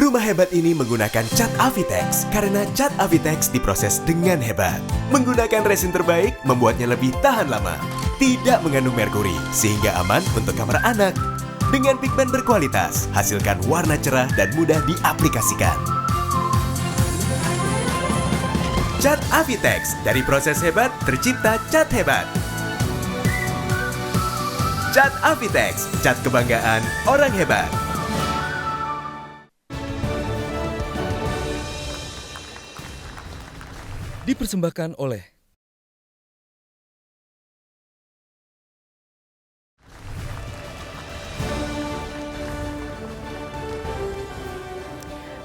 Rumah hebat ini menggunakan cat Avitex karena cat Avitex diproses dengan hebat. Menggunakan resin terbaik membuatnya lebih tahan lama. Tidak mengandung merkuri sehingga aman untuk kamar anak. Dengan pigmen berkualitas, hasilkan warna cerah dan mudah diaplikasikan. Cat Avitex, dari proses hebat tercipta cat hebat. Cat Avitex, cat kebanggaan orang hebat. Dipersembahkan oleh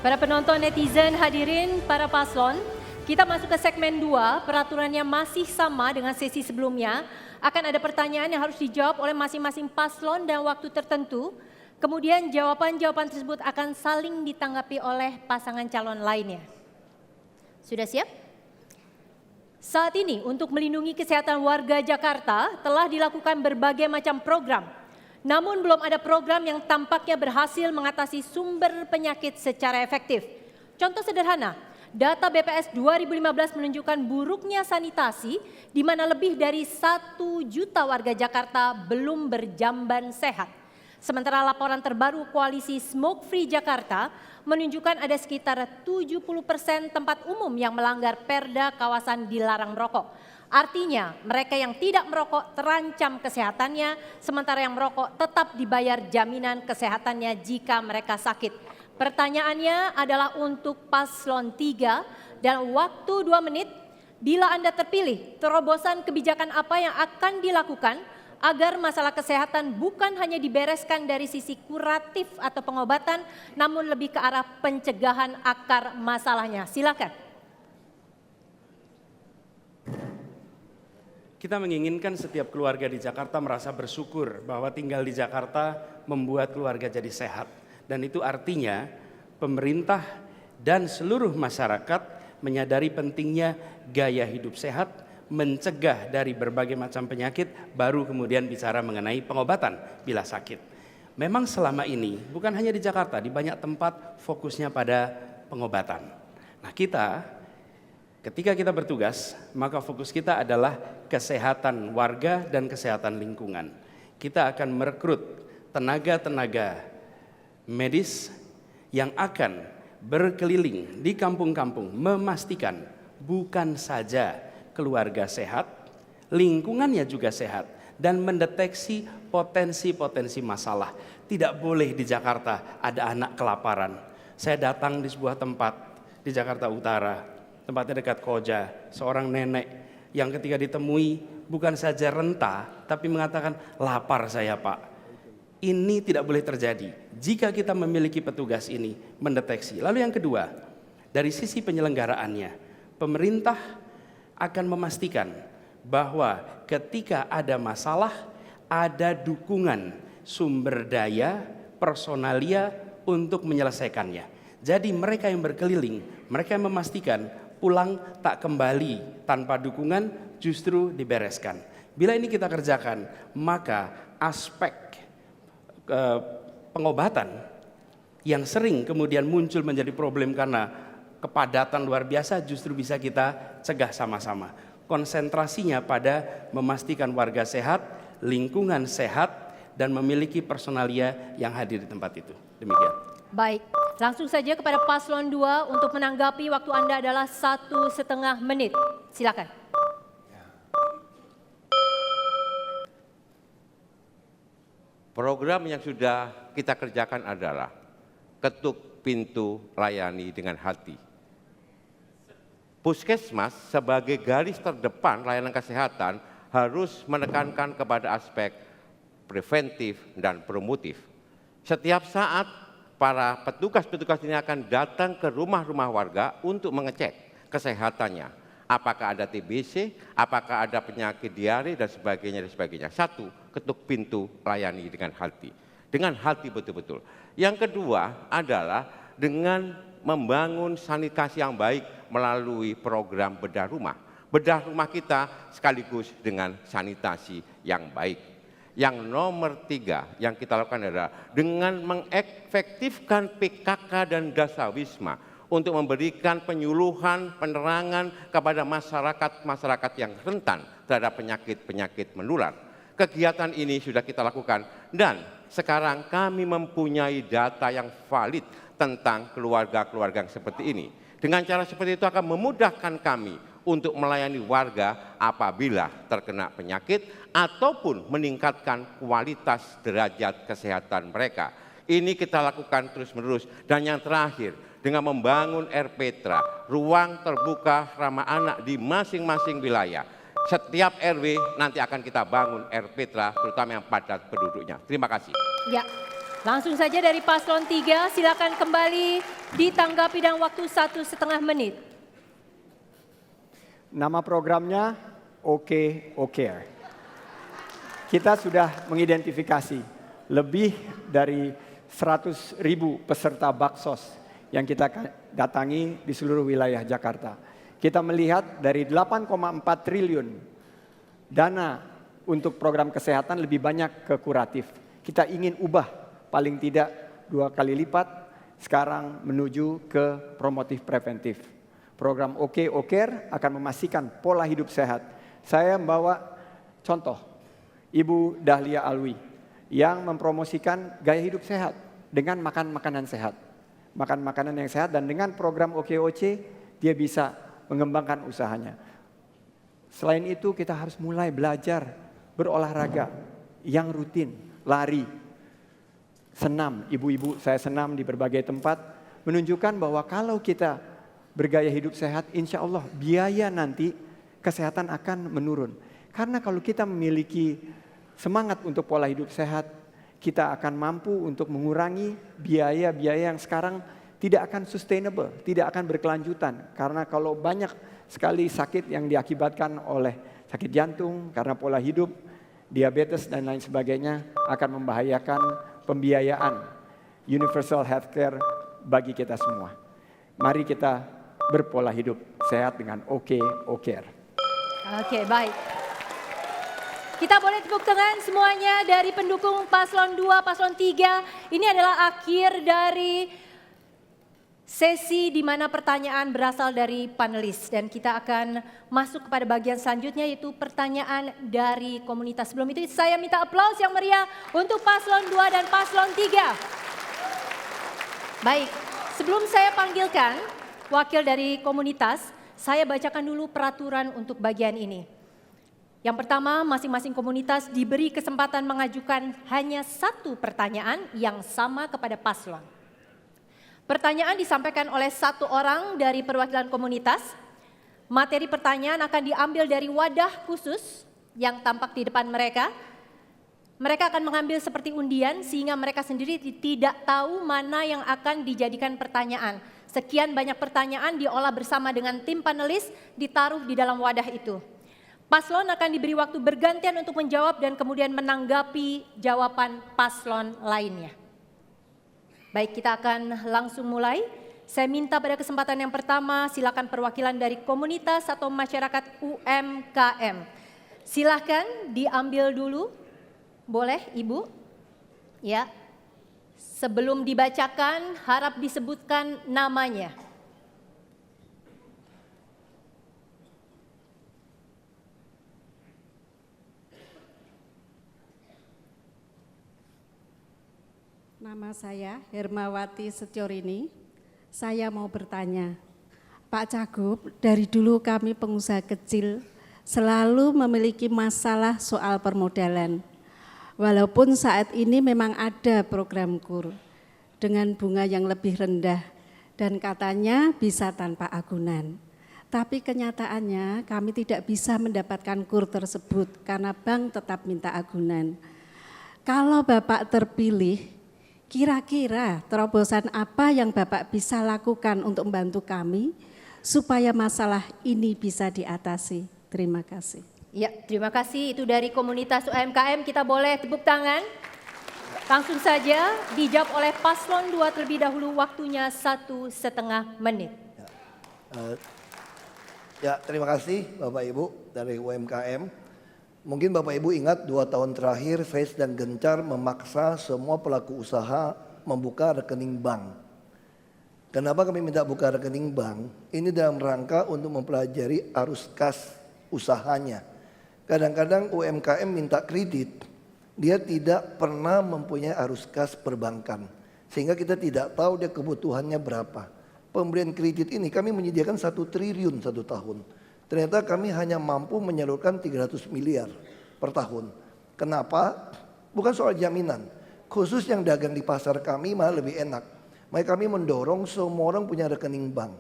para penonton, netizen, hadirin, para paslon, kita masuk ke segmen 2, peraturannya masih sama dengan sesi sebelumnya. Akan ada pertanyaan yang harus dijawab oleh masing-masing paslon dan waktu tertentu. Kemudian jawaban-jawaban tersebut akan saling ditanggapi oleh pasangan calon lainnya. Sudah siap? Saat ini untuk melindungi kesehatan warga Jakarta telah dilakukan berbagai macam program. Namun belum ada program yang tampaknya berhasil mengatasi sumber penyakit secara efektif. Contoh sederhana, data BPS 2015 menunjukkan buruknya sanitasi di mana lebih dari 1 juta warga Jakarta belum berjamban sehat. Sementara laporan terbaru Koalisi Smoke Free Jakarta menunjukkan ada sekitar 70% tempat umum yang melanggar perda kawasan dilarang merokok. Artinya mereka yang tidak merokok terancam kesehatannya, sementara yang merokok tetap dibayar jaminan kesehatannya jika mereka sakit. Pertanyaannya adalah untuk paslon 3 dan waktu 2 menit. Bila Anda terpilih, terobosan kebijakan apa yang akan dilakukan agar masalah kesehatan bukan hanya dibereskan dari sisi kuratif atau pengobatan, namun lebih ke arah pencegahan akar masalahnya. Silakan. Kita menginginkan setiap keluarga di Jakarta merasa bersyukur bahwa tinggal di Jakarta membuat keluarga jadi sehat. Dan itu artinya pemerintah dan seluruh masyarakat menyadari pentingnya gaya hidup sehat, mencegah dari berbagai macam penyakit, baru kemudian bicara mengenai pengobatan bila sakit. Memang selama ini bukan hanya di Jakarta, di banyak tempat fokusnya pada pengobatan. Nah, ketika kita bertugas, maka fokus kita adalah kesehatan warga dan kesehatan lingkungan. Kita akan merekrut tenaga-tenaga medis yang akan berkeliling di kampung-kampung memastikan bukan saja keluarga sehat, lingkungannya juga sehat, dan mendeteksi potensi-potensi masalah. Tidak boleh di Jakarta ada anak kelaparan. Saya datang di sebuah tempat di Jakarta Utara, tempatnya dekat Koja, seorang nenek yang ketika ditemui bukan saja renta, tapi mengatakan lapar saya Pak. Ini tidak boleh terjadi jika kita memiliki petugas ini mendeteksi. Lalu yang kedua, dari sisi penyelenggaraannya, pemerintah akan memastikan bahwa ketika ada masalah, ada dukungan sumber daya, personalia untuk menyelesaikannya. Jadi mereka yang berkeliling, mereka yang memastikan pulang tak kembali tanpa dukungan justru dibereskan. Bila ini kita kerjakan, maka aspek pengobatan yang sering kemudian muncul menjadi problem karena kepadatan luar biasa justru bisa kita cegah sama-sama. Konsentrasinya pada memastikan warga sehat, lingkungan sehat, dan memiliki personalia yang hadir di tempat itu. Demikian. Baik, langsung saja kepada paslon 2 untuk menanggapi. Waktu Anda adalah 1,5 menit. Silakan. Program yang sudah kita kerjakan adalah ketuk pintu layani dengan hati. Puskesmas sebagai garis terdepan layanan kesehatan harus menekankan kepada aspek preventif dan promotif. Setiap saat para petugas-petugas ini akan datang ke rumah-rumah warga untuk mengecek kesehatannya. Apakah ada TBC, apakah ada penyakit diare dan sebagainya dan sebagainya. Satu, ketuk pintu layani dengan hati. Dengan hati betul-betul. Yang kedua adalah dengan membangun sanitasi yang baik melalui program bedah rumah. Bedah rumah kita sekaligus dengan sanitasi yang baik. Yang nomor 3 yang kita lakukan adalah dengan mengefektifkan PKK dan Dasawisma untuk memberikan penyuluhan, penerangan kepada masyarakat yang rentan terhadap penyakit-penyakit menular. Kegiatan ini sudah kita lakukan dan sekarang kami mempunyai data yang valid tentang keluarga-keluarga yang seperti ini. Dengan cara seperti itu akan memudahkan kami untuk melayani warga apabila terkena penyakit ataupun meningkatkan kualitas derajat kesehatan mereka. Ini kita lakukan terus-menerus. Dan yang terakhir, dengan membangun RPTRA, ruang terbuka ramah anak di masing-masing wilayah. Setiap RW nanti akan kita bangun RPTRA, terutama yang padat penduduknya. Terima kasih. Ya, langsung saja dari paslon 3, silakan kembali ditanggapi dalam waktu 1,5 menit. Nama programnya OKOCare. Kita sudah mengidentifikasi lebih dari 100.000 peserta baksos yang kita datangi di seluruh wilayah Jakarta. Kita melihat dari 8,4 triliun dana untuk program kesehatan lebih banyak ke kuratif. Kita ingin ubah paling tidak 2 kali lipat sekarang menuju ke promotif preventif. Program OKOCare akan memastikan pola hidup sehat. Saya membawa contoh Ibu Dahlia Alwi yang mempromosikan gaya hidup sehat dengan makan makanan sehat. Makan makanan yang sehat dan dengan program OKOC dia bisa mengembangkan usahanya. Selain itu kita harus mulai belajar berolahraga yang rutin, lari, senam. Ibu-ibu saya senam di berbagai tempat menunjukkan bahwa kalau kita bergaya hidup sehat, insya Allah biaya nanti kesehatan akan menurun. Karena kalau kita memiliki semangat untuk pola hidup sehat, kita akan mampu untuk mengurangi biaya-biaya yang sekarang tidak akan sustainable, tidak akan berkelanjutan. Karena kalau banyak sekali sakit yang diakibatkan oleh sakit jantung, karena pola hidup, diabetes dan lain sebagainya akan membahayakan pembiayaan universal healthcare bagi kita semua. Mari kita berpola hidup sehat dengan OKOCare. Oke, baik. Kita boleh tepuk tangan semuanya dari pendukung paslon 2, paslon 3. Ini adalah akhir dari sesi di mana pertanyaan berasal dari panelis. Dan kita akan masuk kepada bagian selanjutnya yaitu pertanyaan dari komunitas. Sebelum itu saya minta aplaus yang meriah untuk paslon 2 dan paslon 3. Baik, sebelum saya panggilkan wakil dari komunitas, saya bacakan dulu peraturan untuk bagian ini. Yang pertama, masing-masing komunitas diberi kesempatan mengajukan hanya 1 pertanyaan yang sama kepada paslon. Pertanyaan disampaikan oleh 1 orang dari perwakilan komunitas. Materi pertanyaan akan diambil dari wadah khusus yang tampak di depan mereka. Mereka akan mengambil seperti undian sehingga mereka sendiri tidak tahu mana yang akan dijadikan pertanyaan. Sekian banyak pertanyaan diolah bersama dengan tim panelis, ditaruh di dalam wadah itu. Paslon akan diberi waktu bergantian untuk menjawab dan kemudian menanggapi jawaban paslon lainnya. Baik, kita akan langsung mulai. Saya minta pada kesempatan yang pertama, silakan perwakilan dari komunitas atau masyarakat UMKM. Silakan diambil dulu. Boleh, Ibu? Ya. Sebelum dibacakan, harap disebutkan namanya. Nama saya Hermawati Setiorini. Saya mau bertanya, Pak Cagup, dari dulu kami pengusaha kecil selalu memiliki masalah soal permodalan. Walaupun saat ini memang ada program KUR dengan bunga yang lebih rendah dan katanya bisa tanpa agunan. Tapi kenyataannya kami tidak bisa mendapatkan KUR tersebut karena bank tetap minta agunan. Kalau Bapak terpilih, kira-kira terobosan apa yang Bapak bisa lakukan untuk membantu kami supaya masalah ini bisa diatasi? Terima kasih. Ya, terima kasih. Itu dari komunitas UMKM. Kita boleh tepuk tangan. Langsung saja dijawab oleh paslon 2 terlebih dahulu. Waktunya 1,5 menit. Ya, terima kasih Bapak Ibu dari UMKM. Mungkin Bapak Ibu ingat 2 tahun terakhir saya sedang gencar memaksa semua pelaku usaha membuka rekening bank. Kenapa kami minta buka rekening bank? Ini dalam rangka untuk mempelajari arus kas usahanya. Kadang-kadang UMKM minta kredit, dia tidak pernah mempunyai arus kas perbankan. Sehingga kita tidak tahu dia kebutuhannya berapa. Pemberian kredit ini kami menyediakan 1 triliun 1 tahun. Ternyata kami hanya mampu menyalurkan 300 miliar per tahun. Kenapa? Bukan soal jaminan. Khusus yang dagang di pasar kami malah lebih enak. Maka kami mendorong semua orang punya rekening bank.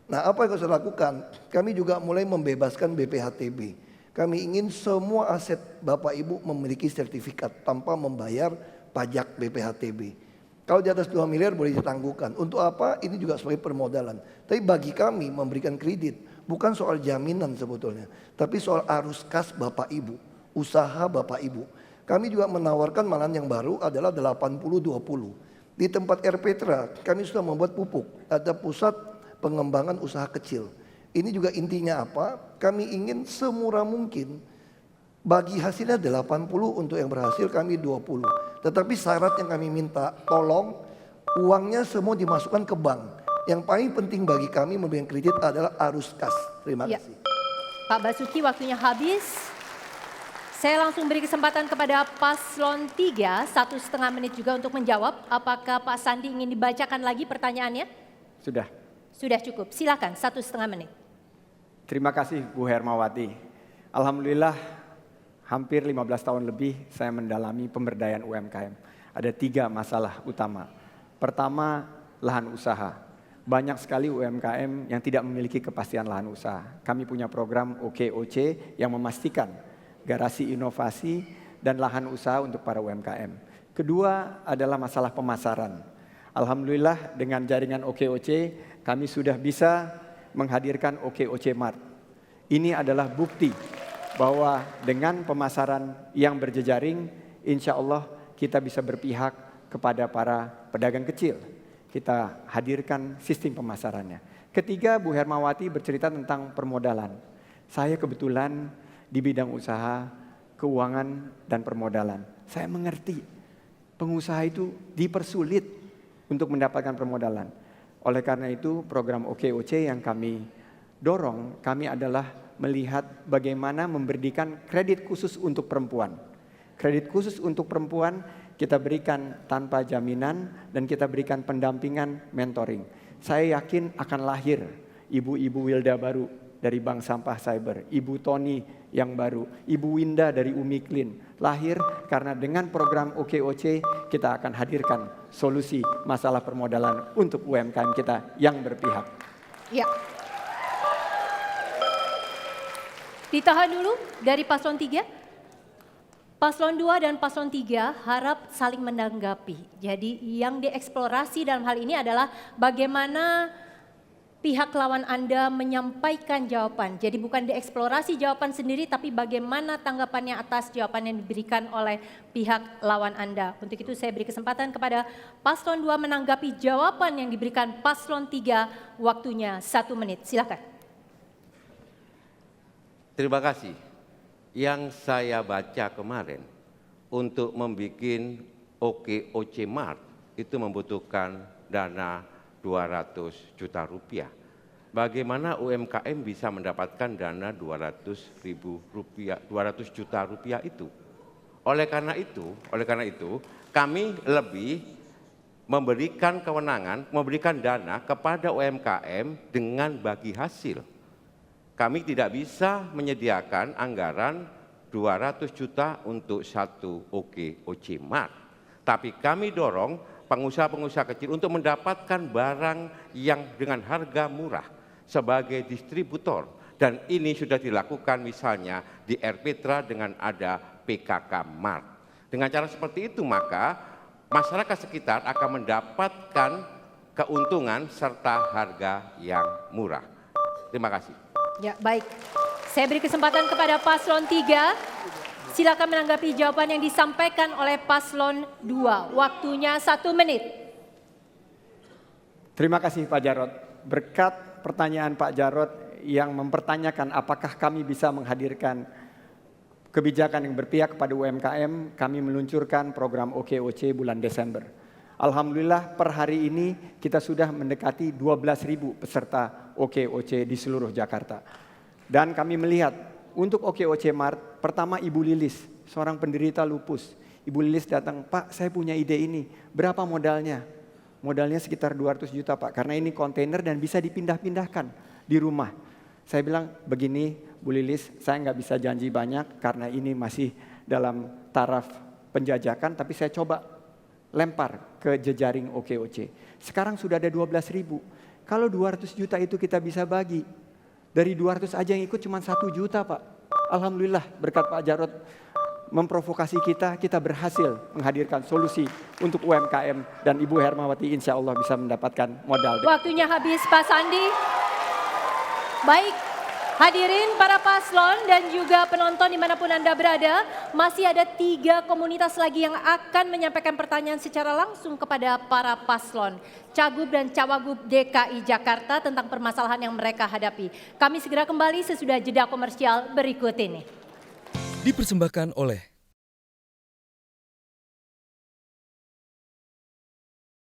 Nah, apa yang harus dilakukan? Kami juga mulai membebaskan BPHTB. Kami ingin semua aset Bapak Ibu memiliki sertifikat tanpa membayar pajak BPHTB. Kalau di atas 2 miliar boleh ditangguhkan. Untuk apa? Ini juga sebagai permodalan. Tapi bagi kami memberikan kredit bukan soal jaminan sebetulnya, tapi soal arus kas Bapak Ibu, usaha Bapak Ibu. Kami juga menawarkan malahan yang baru adalah 80-20. Di tempat Erpetra kami sudah membuat pupuk, ada pusat pengembangan usaha kecil. Ini juga intinya apa? Kami ingin semurah mungkin. Bagi hasilnya 80, untuk yang berhasil kami 20. Tetapi syarat yang kami minta, tolong uangnya semua dimasukkan ke bank. Yang paling penting bagi kami memberikan kredit adalah arus kas. Terima kasih. Pak Basuki, waktunya habis. Saya langsung beri kesempatan kepada paslon 3, 1,5 menit juga untuk menjawab. Apakah Pak Sandi ingin dibacakan lagi pertanyaannya? Sudah. Sudah cukup, silakan 1,5 menit. Terima kasih Bu Hermawati. Alhamdulillah hampir 15 tahun lebih saya mendalami pemberdayaan UMKM. Ada 3 masalah utama. Pertama, lahan usaha. Banyak sekali UMKM yang tidak memiliki kepastian lahan usaha. Kami punya program OKOC yang memastikan garasi inovasi dan lahan usaha untuk para UMKM. Kedua adalah masalah pemasaran. Alhamdulillah dengan jaringan OKOC kami sudah bisa menghadirkan OKOC Mart. Ini adalah bukti bahwa dengan pemasaran yang berjejaring, insya Allah kita bisa berpihak kepada para pedagang kecil. Kita hadirkan sistem pemasarannya. Ketiga, Bu Hermawati bercerita tentang permodalan. Saya kebetulan di bidang usaha, keuangan, dan permodalan. Saya mengerti pengusaha itu dipersulit untuk mendapatkan permodalan. Oleh karena itu, program OKOC yang kami dorong, kami adalah melihat bagaimana memberikan kredit khusus untuk perempuan. Kredit khusus untuk perempuan kita berikan tanpa jaminan dan kita berikan pendampingan mentoring. Saya yakin akan lahir ibu-ibu Wilda baru dari Bank Sampah Cyber, Ibu Tony yang baru, Ibu Winda dari Umi Clean. Lahir karena dengan program OKOC kita akan hadirkan solusi masalah permodalan untuk UMKM kita yang berpihak. Ya. Ditahan dulu dari paslon 3. Paslon 2 dan paslon 3 harap saling menanggapi. Jadi yang dieksplorasi dalam hal ini adalah bagaimana pihak lawan Anda menyampaikan jawaban. Jadi bukan dieksplorasi jawaban sendiri, tapi bagaimana tanggapannya atas jawaban yang diberikan oleh pihak lawan Anda. Untuk itu saya beri kesempatan kepada paslon 2 menanggapi jawaban yang diberikan paslon 3, waktunya 1 menit. Silakan. Terima kasih. Yang saya baca kemarin untuk membuat OKOC Mart itu membutuhkan dana 200 juta rupiah. Bagaimana UMKM bisa mendapatkan dana 200 juta rupiah itu? Oleh karena itu kami lebih memberikan kewenangan, memberikan dana kepada UMKM dengan bagi hasil. Kami tidak bisa menyediakan anggaran 200 juta untuk satu OKOC Mart. Tapi kami dorong pengusaha-pengusaha kecil untuk mendapatkan barang yang dengan harga murah sebagai distributor. Dan ini sudah dilakukan misalnya di Erpetra dengan ada PKK Mart. Dengan cara seperti itu maka masyarakat sekitar akan mendapatkan keuntungan serta harga yang murah. Terima kasih. Ya, baik. Saya beri kesempatan kepada paslon 3. Silakan menanggapi jawaban yang disampaikan oleh paslon 2. Waktunya 1 menit. Terima kasih Pak Jarod. Berkat pertanyaan Pak Jarod yang mempertanyakan apakah kami bisa menghadirkan kebijakan yang berpihak kepada UMKM, kami meluncurkan program OKOC bulan Desember. Alhamdulillah per hari ini kita sudah mendekati 12.000 peserta OKOC di seluruh Jakarta. Dan kami melihat untuk OKOC Mart, pertama Ibu Lilis, seorang penderita lupus. Ibu Lilis datang, Pak saya punya ide ini, berapa modalnya? Modalnya sekitar 200 juta Pak, karena ini kontainer dan bisa dipindah-pindahkan di rumah. Saya bilang, begini Bu Lilis, saya nggak bisa janji banyak karena ini masih dalam taraf penjajakan, tapi saya coba lempar ke jejaring OKOC. Sekarang sudah ada 12.000. Kalau 200 juta itu kita bisa bagi, dari 200 aja yang ikut cuma 1 juta Pak. Alhamdulillah berkat Pak Jarod memprovokasi kita berhasil menghadirkan solusi untuk UMKM dan Ibu Hermawati insya Allah bisa mendapatkan modal. Waktunya habis Pak Sandi. Baik, hadirin para paslon dan juga penonton dimanapun Anda berada, masih ada 3 komunitas lagi yang akan menyampaikan pertanyaan secara langsung kepada para paslon. Cagup dan Cawagup DKI Jakarta tentang permasalahan yang mereka hadapi. Kami segera kembali sesudah jeda komersial berikut ini. Dipersembahkan oleh